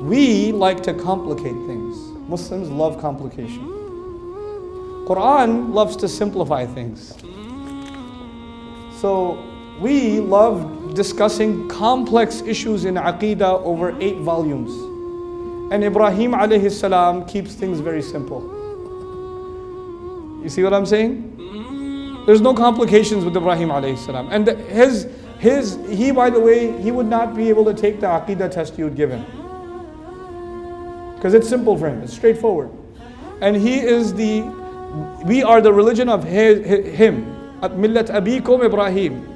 We like to complicate things. Muslims love complication. Quran loves to simplify things. So we love discussing complex issues in Aqeedah over 8 volumes. And Ibrahim alayhi salam keeps things very simple. You see what I'm saying? There's no complications with Ibrahim alayhi salam. And he, by the way, he would not be able to take the Aqeedah test you would give him. Because it's simple for him, it's straightforward. And we are the religion of him. Millat Abikum Ibrahim.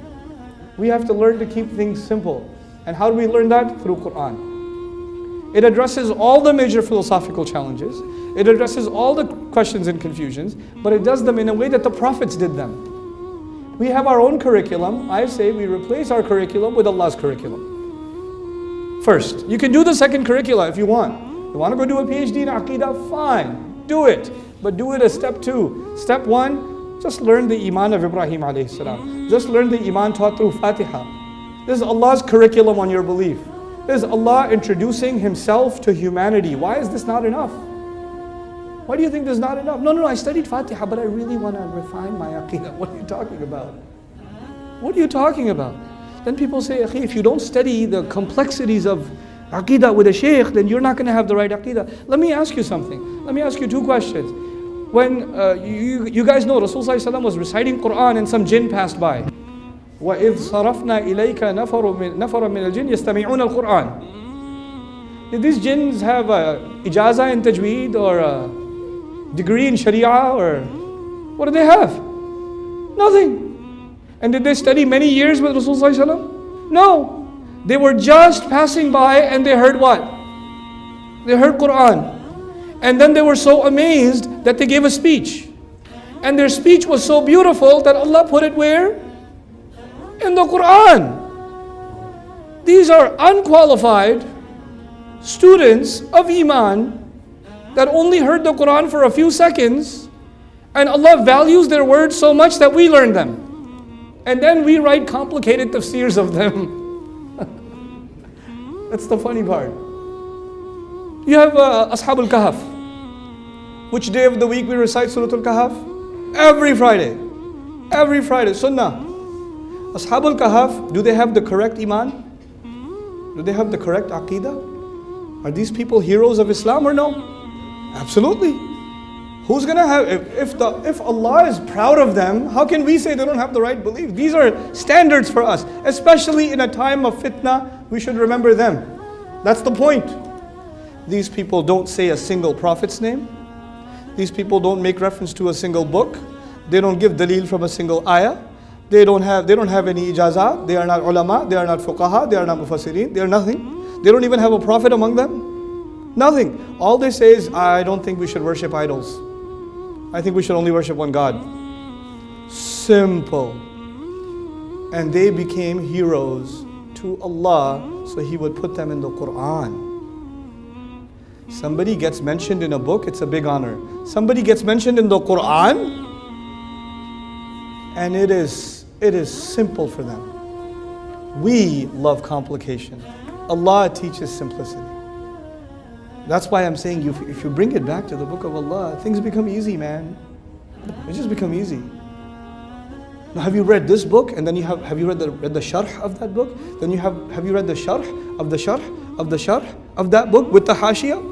We have to learn to keep things simple. And how do we learn that? Through Quran. It addresses all the major philosophical challenges. It addresses all the questions and confusions, but it does them in a way that the prophets did them. We have our own curriculum. I say we replace our curriculum with Allah's curriculum. First, you can do the second curricula if you want. You want to go do a PhD in Aqeedah? Fine, do it. But do it as step 2. Step 1, just learn the Iman of Ibrahim alayhi salam. Just learn the Iman taught through Fatiha. This is Allah's curriculum on your belief. This is Allah introducing Himself to humanity. Why is this not enough? Why do you think this is not enough? No, I studied Fatiha, but I really want to refine my Aqeedah. What are you talking about? What are you talking about? Then people say, if you don't study the complexities of Aqeedah with a shaykh, then you're not going to have the right Aqeedah. Let me ask you something. Let me ask you 2 questions. When you guys know Rasulullah was reciting Quran and some jinn passed by. وَإِذْ صَرَفْنَا إِلَيْكَ نَفَرًا مِنَ الْجِنِّ يَسْتَمِعُونَ الْقُرْآنِ. Did these jinns have a ijazah in tajweed or a degree in sharia, or what did they have? Nothing. And did they study many years with Rasulullah? No. They were just passing by and they heard what? They heard Quran. And then they were so amazed that they gave a speech. And their speech was so beautiful that Allah put it where? In the Quran. These are unqualified students of Iman that only heard the Quran for a few seconds, and Allah values their words so much that we learn them. And then we write complicated tafsirs of them. That's the funny part. You have Ashab al-Kahf. Which day of the week we recite Surah Al-Kahf? Every Friday. Every Friday, Sunnah. Ashab al-Kahf, do they have the correct Iman? Do they have the correct Aqeedah? Are these people heroes of Islam or no? Absolutely. Who's gonna have, if Allah is proud of them, how can we say they don't have the right belief? These are standards for us. Especially in a time of fitna, we should remember them. That's the point. These people don't say a single prophet's name. These people don't make reference to a single book. They don't give dalil from a single ayah. They don't have any ijazah. They are not ulama. They are not fuqaha. They are not mufassirin. They are nothing. They don't even have a prophet among them. Nothing. All they say is, I don't think we should worship idols. I think we should only worship one God. Simple. And they became heroes to Allah, so He would put them in the Quran. Somebody gets mentioned in a book, it's a big honor. Somebody gets mentioned in the Quran, and it is simple for them. We love complication. Allah teaches simplicity. That's why I'm saying, if you bring it back to the book of Allah, things become easy, man. They just become easy. Now, have you read this book? And then have you read the sharh of that book? Then have you read the sharh of the sharh of the sharh of that book with the hashiyah?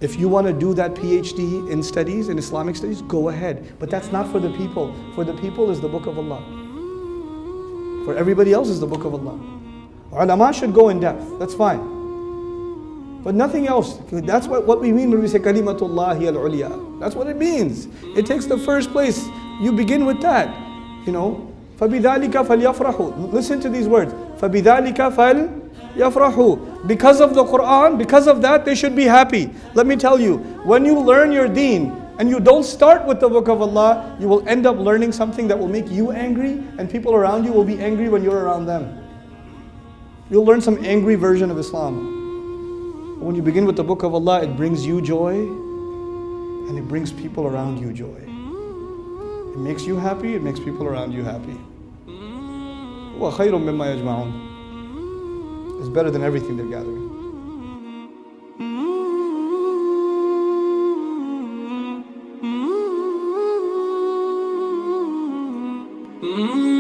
If you want to do that PhD in studies, in Islamic studies, go ahead. But that's not for the people. For the people is the book of Allah. For everybody else is the book of Allah. Ulama should go in depth. That's fine. But nothing else. That's what we mean when we say kalimatullahi al-ulya. That's what it means. It takes the first place. You begin with that. You know, فَبِذَلِكَ فَلْيَفْرَحُوا. Listen to these words. فَبِذَلِكَ فَلْيَفْرَحُوا. Because of the Quran, because of that, they should be happy. Let me tell you, when you learn your deen and you don't start with the book of Allah, you will end up learning something that will make you angry, and people around you will be angry when you're around them. You'll learn some angry version of Islam. When you begin with the book of Allah, it brings you joy and it brings people around you joy. It makes you happy, it makes people around you happy. وَخَيْرٌ مِّمَّا يَجْمَعُونَ. is better than everything they're gathering. Mm-hmm.